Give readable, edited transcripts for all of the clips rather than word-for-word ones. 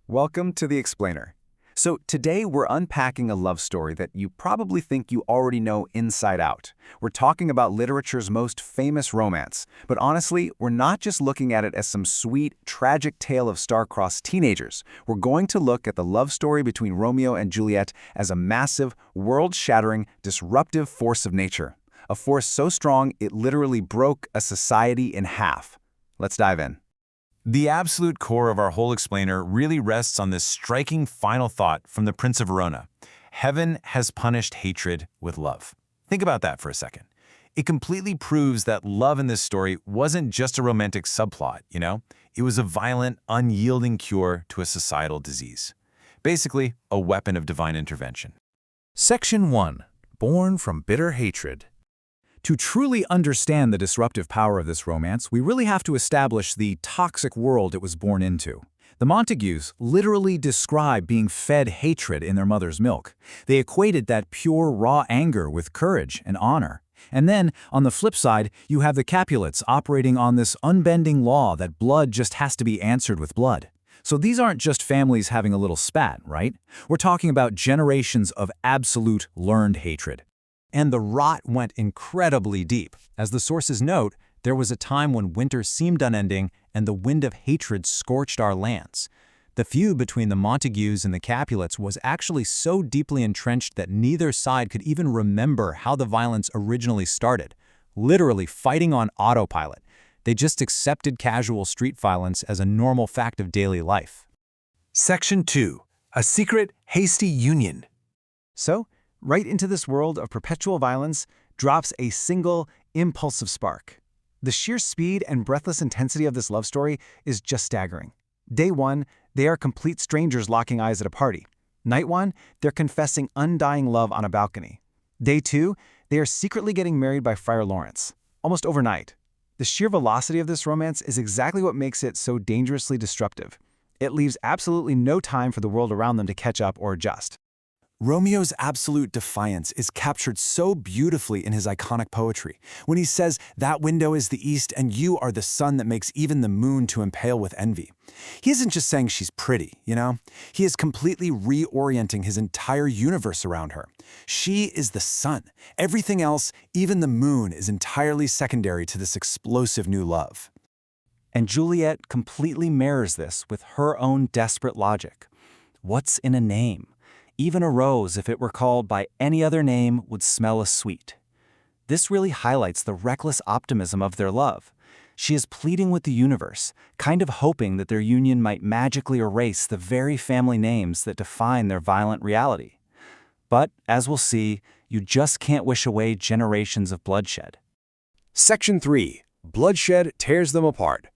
Welcome to The Explainer. So today we're unpacking a love story that you probably think you already know inside out. We're talking about literature's most famous romance, but honestly, we're not just looking at it as some sweet, tragic tale of star-crossed teenagers. We're going to look at the love story between Romeo and Juliet as a massive, world-shattering, disruptive force of nature. A force so strong it literally broke a society in half. Let's dive in. The absolute core of our whole explainer really rests on this striking final thought from the Prince of Verona. Heaven has punished hatred with love. Think about that for a second. It completely proves that love in this story wasn't just a romantic subplot, It was a violent, unyielding cure to a societal disease. Basically, a weapon of divine intervention. Section 1. Born from Bitter Hatred. To truly understand the disruptive power of this romance, we really have to establish the toxic world it was born into. The Montagues literally describe being fed hatred in their mother's milk. They equated that pure, raw anger with courage and honor. And then, on the flip side, you have the Capulets operating on this unbending law that blood just has to be answered with blood. So these aren't just families having a little spat, right? We're talking about generations of absolute learned hatred. And the rot went incredibly deep. As the sources note, there was a time when winter seemed unending and the wind of hatred scorched our lands. The feud between the Montagues and the Capulets was actually so deeply entrenched that neither side could even remember how the violence originally started, literally fighting on autopilot. They just accepted casual street violence as a normal fact of daily life. Section 2. A secret, hasty union. So, right into this world of perpetual violence drops a single, impulsive spark. The sheer speed and breathless intensity of this love story is just staggering. Day 1, they are complete strangers locking eyes at a party. Night 1, they're confessing undying love on a balcony. Day 2, they are secretly getting married by Friar Lawrence, almost overnight. The sheer velocity of this romance is exactly what makes it so dangerously disruptive. It leaves absolutely no time for the world around them to catch up or adjust. Romeo's absolute defiance is captured so beautifully in his iconic poetry, when he says, "That window is the east, and you are the sun that makes even the moon to impale with envy." He isn't just saying she's pretty, He is completely reorienting his entire universe around her. She is the sun. Everything else, even the moon, is entirely secondary to this explosive new love. And Juliet completely mirrors this with her own desperate logic. What's in a name? Even a rose, if it were called by any other name, would smell as sweet. This really highlights the reckless optimism of their love. She is pleading with the universe, kind of hoping that their union might magically erase the very family names that define their violent reality. But, as we'll see, you just can't wish away generations of bloodshed. Section 3. Bloodshed tears them apart.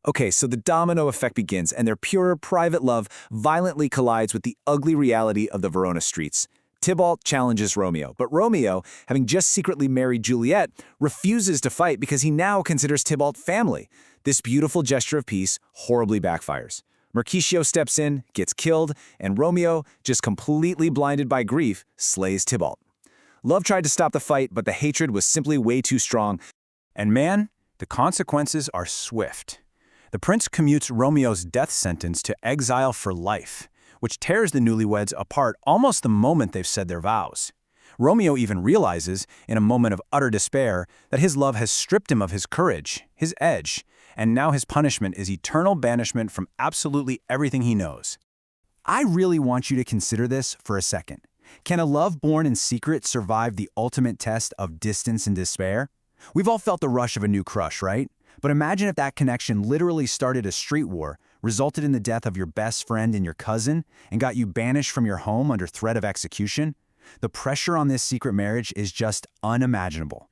Okay, so the domino effect begins, and their pure, private love violently collides with the ugly reality of the Verona streets. Tybalt challenges Romeo, but Romeo, having just secretly married Juliet, refuses to fight because he now considers Tybalt family. This beautiful gesture of peace horribly backfires. Mercutio steps in, gets killed, and Romeo, just completely blinded by grief, slays Tybalt. Love tried to stop the fight, but the hatred was simply way too strong. And man, the consequences are swift. The prince commutes Romeo's death sentence to exile for life, which tears the newlyweds apart almost the moment they've said their vows. Romeo even realizes, in a moment of utter despair, that his love has stripped him of his courage, his edge, and now his punishment is eternal banishment from absolutely everything he knows. I really want you to consider this for a second. Can a love born in secret survive the ultimate test of distance and despair? We've all felt the rush of a new crush, right? But imagine if that connection literally started a street war, resulted in the death of your best friend and your cousin, and got you banished from your home under threat of execution. The pressure on this secret marriage is just unimaginable.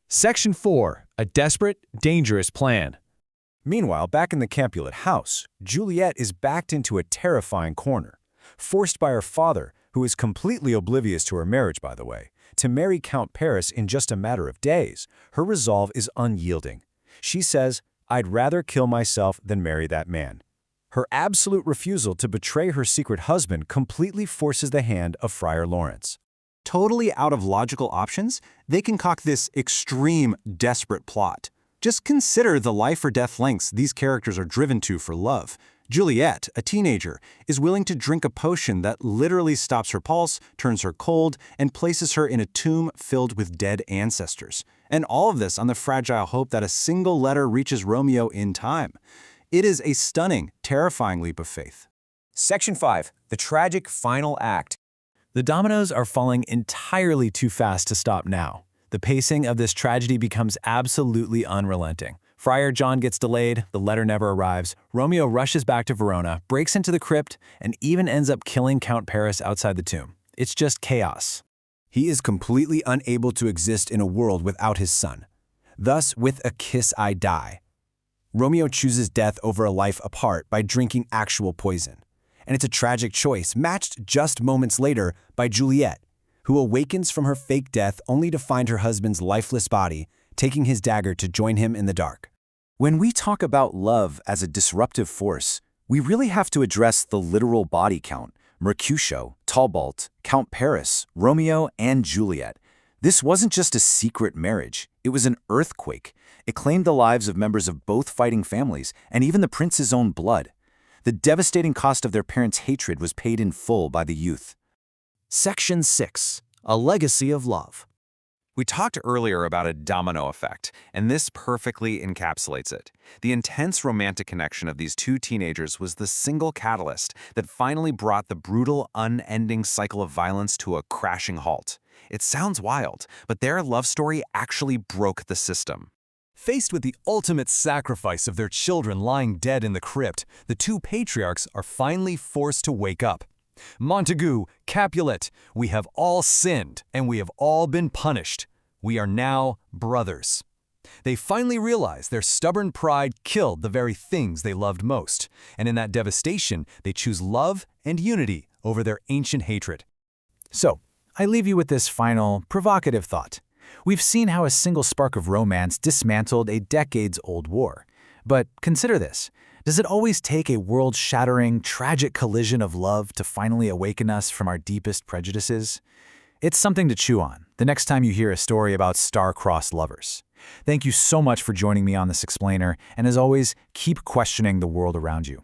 Section 4. A desperate, dangerous plan. Meanwhile, back in the Capulet house, Juliet is backed into a terrifying corner. Forced by her father, who is completely oblivious to her marriage, by the way, to marry Count Paris in just a matter of days, her resolve is unyielding. She says, "I'd rather kill myself than marry that man." Her absolute refusal to betray her secret husband completely forces the hand of Friar Lawrence. Totally out of logical options, they concoct this extreme, desperate plot. Just consider the life-or-death lengths these characters are driven to for love. Juliet, a teenager, is willing to drink a potion that literally stops her pulse, turns her cold, and places her in a tomb filled with dead ancestors. And all of this on the fragile hope that a single letter reaches Romeo in time. It is a stunning, terrifying leap of faith. Section 5. The tragic final act. The dominoes are falling entirely too fast to stop now. The pacing of this tragedy becomes absolutely unrelenting. Friar John gets delayed, the letter never arrives, Romeo rushes back to Verona, breaks into the crypt, and even ends up killing Count Paris outside the tomb. It's just chaos. He is completely unable to exist in a world without his son. Thus, with a kiss I die. Romeo chooses death over a life apart by drinking actual poison. And it's a tragic choice, matched just moments later by Juliet, who awakens from her fake death only to find her husband's lifeless body, taking his dagger to join him in the dark. When we talk about love as a disruptive force, we really have to address the literal body count: Mercutio, Talbot, Count Paris, Romeo, and Juliet. This wasn't just a secret marriage, it was an earthquake. It claimed the lives of members of both fighting families, and even the prince's own blood. The devastating cost of their parents' hatred was paid in full by the youth. Section 6. A legacy of love. We talked earlier about a domino effect, and this perfectly encapsulates it. The intense romantic connection of these two teenagers was the single catalyst that finally brought the brutal, unending cycle of violence to a crashing halt. It sounds wild, but their love story actually broke the system. Faced with the ultimate sacrifice of their children lying dead in the crypt, the two patriarchs are finally forced to wake up. Montague, Capulet, we have all sinned, and we have all been punished. We are now brothers. They finally realize their stubborn pride killed the very things they loved most, and in that devastation, they choose love and unity over their ancient hatred. So, I leave you with this final, provocative thought. We've seen how a single spark of romance dismantled a decades-old war. But consider this. Does it always take a world-shattering, tragic collision of love to finally awaken us from our deepest prejudices? It's something to chew on the next time you hear a story about star-crossed lovers. Thank you so much for joining me on this explainer, and as always, keep questioning the world around you.